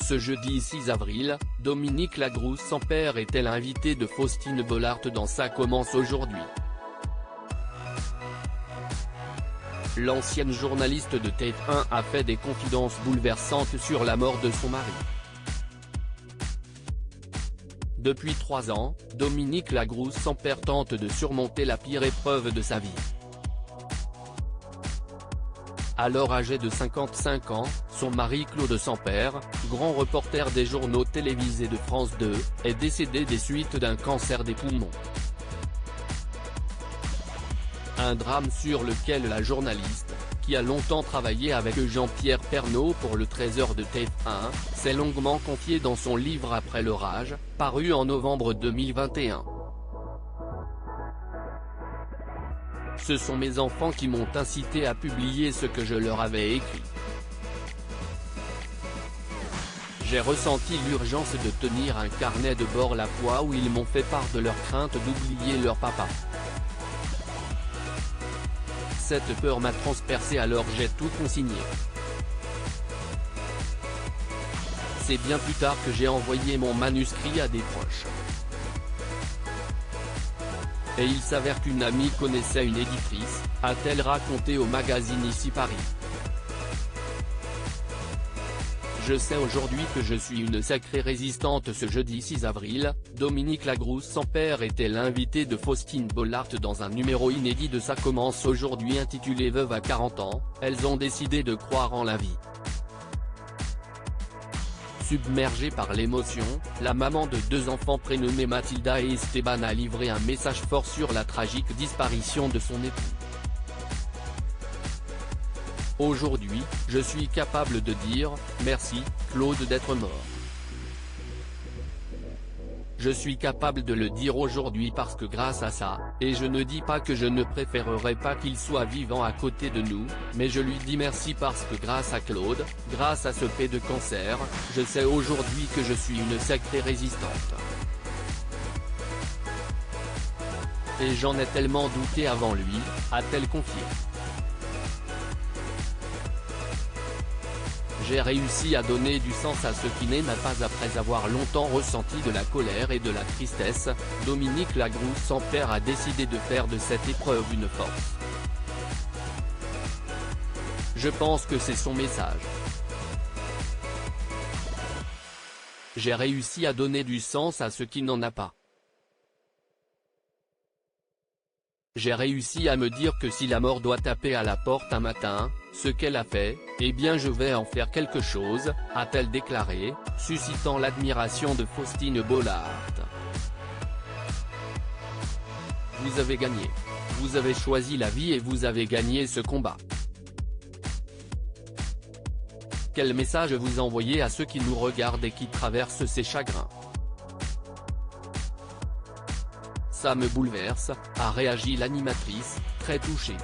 Ce jeudi 6 avril, Dominique Lagrousse sans père était l'invité de Faustine Bollaert dans Ça commence aujourd'hui. L'ancienne journaliste de TF1 a fait des confidences bouleversantes sur la mort de son mari. Depuis 3 ans, Dominique Lagrousse sans père tente de surmonter la pire épreuve de sa vie. Alors âgé de 55 ans, son mari Claude Sampère, grand reporter des journaux télévisés de France 2, est décédé des suites d'un cancer des poumons. Un drame sur lequel la journaliste, qui a longtemps travaillé avec Jean-Pierre Pernaut pour le Trésor de TF1, s'est longuement confiée dans son livre Après l'orage, paru en novembre 2021. Ce sont mes enfants qui m'ont incité à publier ce que je leur avais écrit. J'ai ressenti l'urgence de tenir un carnet de bord la fois où ils m'ont fait part de leur crainte d'oublier leur papa. Cette peur m'a transpercé, alors j'ai tout consigné. C'est bien plus tard que j'ai envoyé mon manuscrit à des proches. Et il s'avère qu'une amie connaissait une éditrice, a-t-elle raconté au magazine Ici Paris. Je sais aujourd'hui que je suis une sacrée résistante. Ce jeudi 6 avril, Dominique Lagrousse sans père était l'invité de Faustine Bollaert dans un numéro inédit de Ça commence aujourd'hui intitulé Veuve à 40 ans, elles ont décidé de croire en la vie. Submergée par l'émotion, la maman de 2 enfants prénommés Mathilda et Esteban a livré un message fort sur la tragique disparition de son époux. Aujourd'hui, je suis capable de dire « Merci, Claude d'être mort ». Je suis capable de le dire aujourd'hui parce que grâce à ça, et je ne dis pas que je ne préférerais pas qu'il soit vivant à côté de nous, mais je lui dis merci parce que grâce à Claude, grâce à ce paix de cancer, je sais aujourd'hui que je suis une sacrée résistante. Et j'en ai tellement douté avant lui, a-t-elle confié. J'ai réussi à donner du sens à ce qui n'est pas après avoir longtemps ressenti de la colère et de la tristesse, Dominique Lagrousse sans père a décidé de faire de cette épreuve une force. Je pense que c'est son message. J'ai réussi à donner du sens à ce qui n'en a pas. J'ai réussi à me dire que si la mort doit taper à la porte un matin, ce qu'elle a fait, eh bien je vais en faire quelque chose, a-t-elle déclaré, suscitant l'admiration de Faustine Bollaert. Vous avez gagné. Vous avez choisi la vie et vous avez gagné ce combat. Quel message vous envoyez à ceux qui nous regardent et qui traversent ces chagrins? Ça me bouleverse, a réagi l'animatrice, très touchée.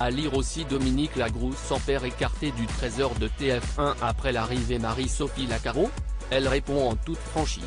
À lire aussi Dominique Lagrousse sans père écarté du Trésor de TF1 après l'arrivée Marie-Sophie Lacaro? Elle répond en toute franchise.